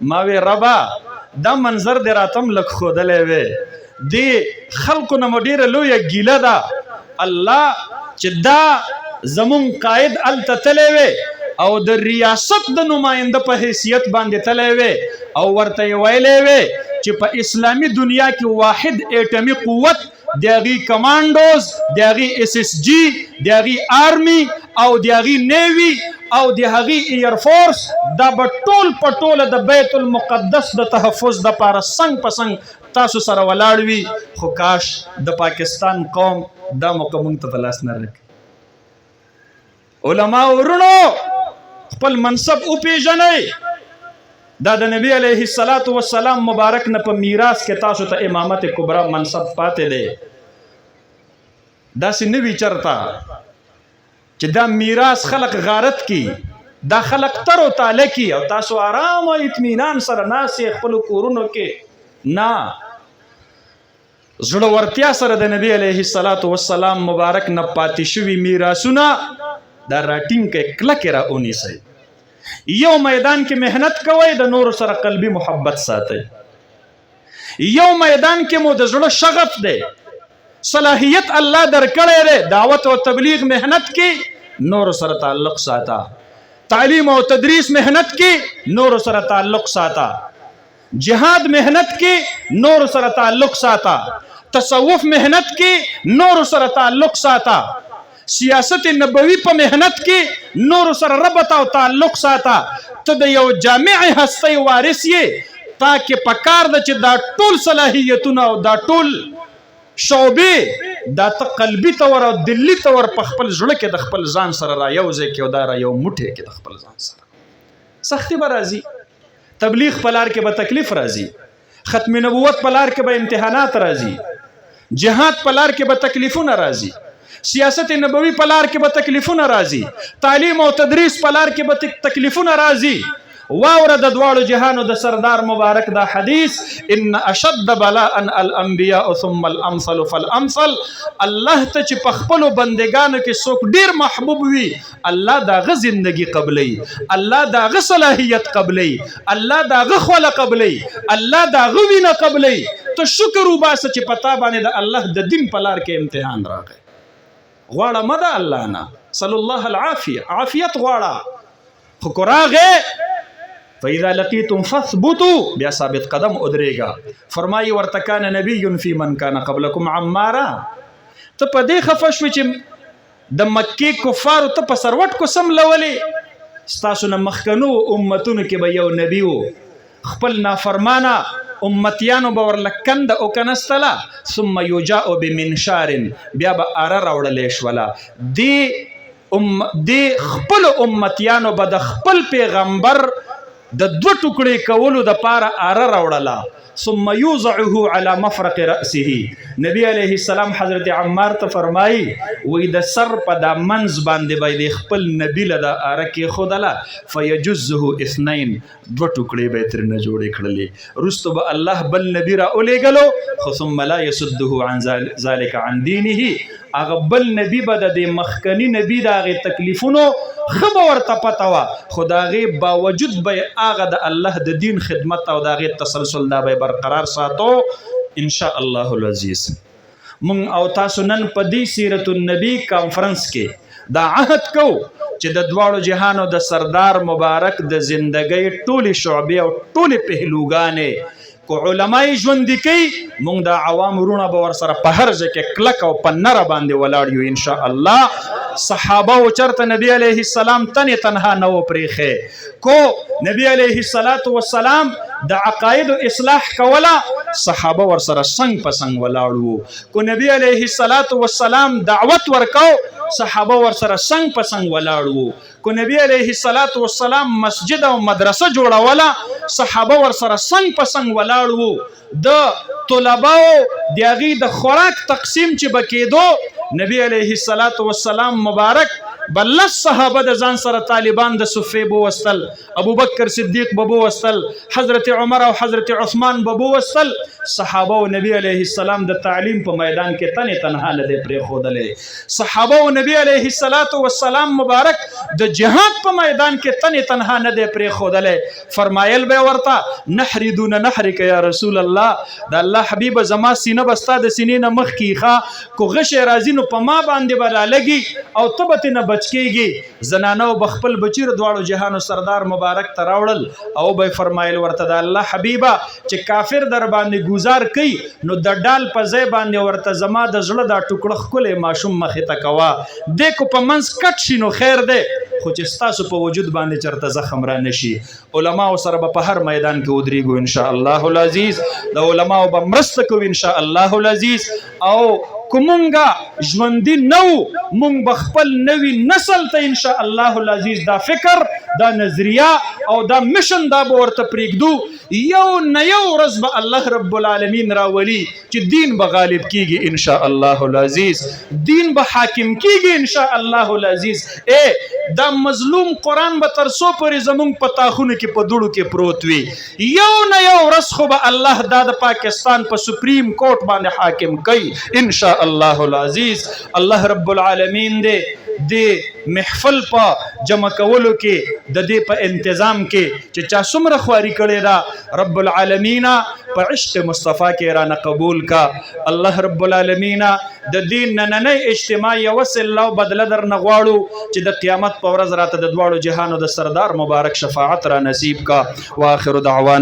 ما وی ربا دا منظر دی راتم لږ ښودلی وی دې خلکو نه مو ډېره لویه ګیله ده الله چې دا زمونږ قائد هلته تللی وی او د ریاست د نماینده په حیثیت باندې تللی وی او ورته یې ویلی وی چې په اسلامي دنیا کې واحد ایټمي قوت د هغې کمانډوز د هغې SSG د هغې آرمي او د هغې نیوي او د هغې ایرفورس دا به ټول په ټوله د بیت المقدس د تحفظ دپاره څنګ په څنګ تاسو سره ولاړ وي خو کاش د پاکستان قوم دا موقع موږ ته په لاس نه راکړي علما ورونو خپل منصب وپېژنئ دا د نبی علیه السلام مبارک نه په میراث کې تاسو ته امامت کبرا منصب پاتې دی داسې نه وي چرته چې دا میراث خلق غارت کی دا خلق تر او تاله کی او تاسو آرام او اطمینان سره ناسې خپل کورونو کې نه زړورتیا سره د نبی علیه السلام مبارک نه پاتې شوي میراثونه دا راټینګ کې کلکې را ونیسئ یو میدان کې محنت کوئ د نورو سره قلبي محبت ساتئ یو میدان کې مو د زړه شغف دی صلاحیت الله درکړی دی دعوت او تبلیغ محنت کې نورو سره تعلق ساته تعلیم او تدریس محنت کې نورو سره تعلق ساته جهاد محنت کې نورو سره تعلق ساته تصوف محنت کې نورو سره تعلق ساته سیاست نبوی په محنت کې نورو سره ربط او تعلق ساته ته د یو جامع هستی وارث یې تا کې پکار ده چې دا ټول صلاحیتونه او دا ټول شعبې دا ته قلبي طور او دلي طور په خپل زړه کې د خپل ځان سره را یو ځای کې او دا را یو موټی کې د خپل ځان سره سختي به راځي تبلیغ په لار کې به تکلیف راځي ختم نبوت په لار کې به امتحانات راځي جهاد په لار کې به تکلیفونه راځي سیاست نبوی په لار کې به تکلیفونه راځي تعلیم او تدریس په لار کې به تکلیفونه راځي واوره د دواړو جهانو د سردار مبارک دا حدیث ان اشد بلاء الانبیاء ثم الامثل فالامثل الله ته چې په خپلو بندگانو کې څوک ډیر محبوب وي الله داغه زندگی قبلی الله داغه صلاحیت قبلی الله داغه خوله قبلی الله داغه وینه قبلی ته شکر وباسه چې پتا باندې د الله د دین په لار کې امتحان راغی غواړه مده الله نه صلی الله العافیه عافیت غواړه خو کو راغې فاذا لقيتم فاثبتوا بیا ثابت قدم ادریگا فرمایي ورته کان نبی فی من کان قبلکم عمارا ته په دې خفه شوې چې د مکې کفارو ته په سروټ کو سم لولې ستاسو نه مخکنو امتونو کې به یو نبی و خپل نافرمانه امتیانو به ورلکند او کنستله ثم یجاء بمنشار بیا به اره راوړلی شوله دې خپل امتیانو به د خپل پیغمبر د دوه ټوکړې کولو دپاره اره راوړله ثم یوضعه على مفرق رأسه نبی علیه السلام حضرت عمار ته فرمایي وی د سر په دا منځ باندې به د خپل نبی له دا اره کېښودله فیجزه اثنین دوه ټوکړې به یې ترېنه جوړې کړلې وروسته به الله بل نبي را ولېږلو خو ثم لا یصده عن ذلك عن دینه هغه بل نبی به د دې مخکني نبي د هغې تکلیفونو ښه به ورته پته وه خو د هغې باوجود به یې هغه د الله د دین خدمت او د هغې تسلسل دا به یې برقرار ساتو انشاء الله العزیز مونږ او تاسو نن په دې سیرت النبی کانفرنس کې دا عهد کو چې د دواړو جهانو د سردار مبارک د زندګۍ ټولې شعبې او ټولې پهلوګانې کو علماء ژوند کوي مونږ د عوام ورونه به ورسره په هر ځای کې کلک او په نره باندې ولاړ یو ان شاء الله صحابه او چرته نبی علیه السلام تنها نه و پرېښی کو نبی علیه السلام د عقاید اصلاح کوله صحابه ورسره څنګ په څنګ ولاړ وو کو نبی علیه السلام دعوت ورکو صحابه ورسره څنګ په څنګ ولاړ وو کو نبی علیه السلام مسجد او مدرسه جوړوله صحابه ورسره څنګ په څنګ ولاړ وو د طلباو د هغې د خوراک تقسیم چې به کېدو نبی علیه السلام مبارک بلس صحابه د ځان سره طالبان د صفې بو وستل، ابو بکر صدیق بو وستل، حضرت عمر او حضرت عثمان بو وستل. صحابه او نبی علیه السلام د تعلیم په میدان کې تنه تنها نه دی پرې خودلې. صحابه او نبی علیه السلام مبارک د جهاد په میدان کې تنه تنها نه دی پرې خودلې. فرمایل به ورته نحری دون نحرک یا رسول الله، د الله حبیب زما سینه بستا د سینې نه مخ کیخه، کو غش راځي نو په ما باندې بلا لګي او تبت نه بچکیږي. زنانو بخپل بچیر دواړو جهانو سردار مبارک تراوړل او به فرمایل ورته د الله حبیبه چې کافر در باندې گزار کوي نو د ډال په ځای باندې ورته زما د زړه دا ټوکړه ښکلې ماشوم مخې ته کوه، دې کو په منځ کټ شي نو خیر دی، خو چې ستاسو په وجود باندې چرته زخم را نشي. علماو سره به په هر میدان کې ودرېږو ان شاء الله العزیز، د علماو به مرسته کوو ان شاء الله العزیز. او کومونګه ژوندي نو مونږ به خپل نوي نسل ته ان شاء الله العزیز دا فکر، دا نظریه او دا مشن دا به ورته پرېږدو. یو نه یو ورځ به الله رب العالمین راولي چې دین به غالب کیږي ان شاء الله العزیز، دین به حاکم کیږي ان شاء الله العزیز. دا مظلوم قرآن به تر څو پورې زمونږ په تاخونو کې په دوړو کې پروت وي، یو نه یو ورځ خو به الله دا د پاکستان په سپریم کورټ باندې حاکم کوي ان شاء الله العزیز. الله رب العالمین دې د محفل په جمع کولو کې د دې په انتظام کې چې چا څومره خواري کړې ده رب العالمین په عشق مصطفی کې رانه قبول کا. الله رب العالمین د دین نننۍ اجتماع یو وسیله او بدله در نه غواړو چې د قیامت په ورځ راته د دواړو جهانو د سردار مبارک شفاعت را نصیب کا. واخر دعوانا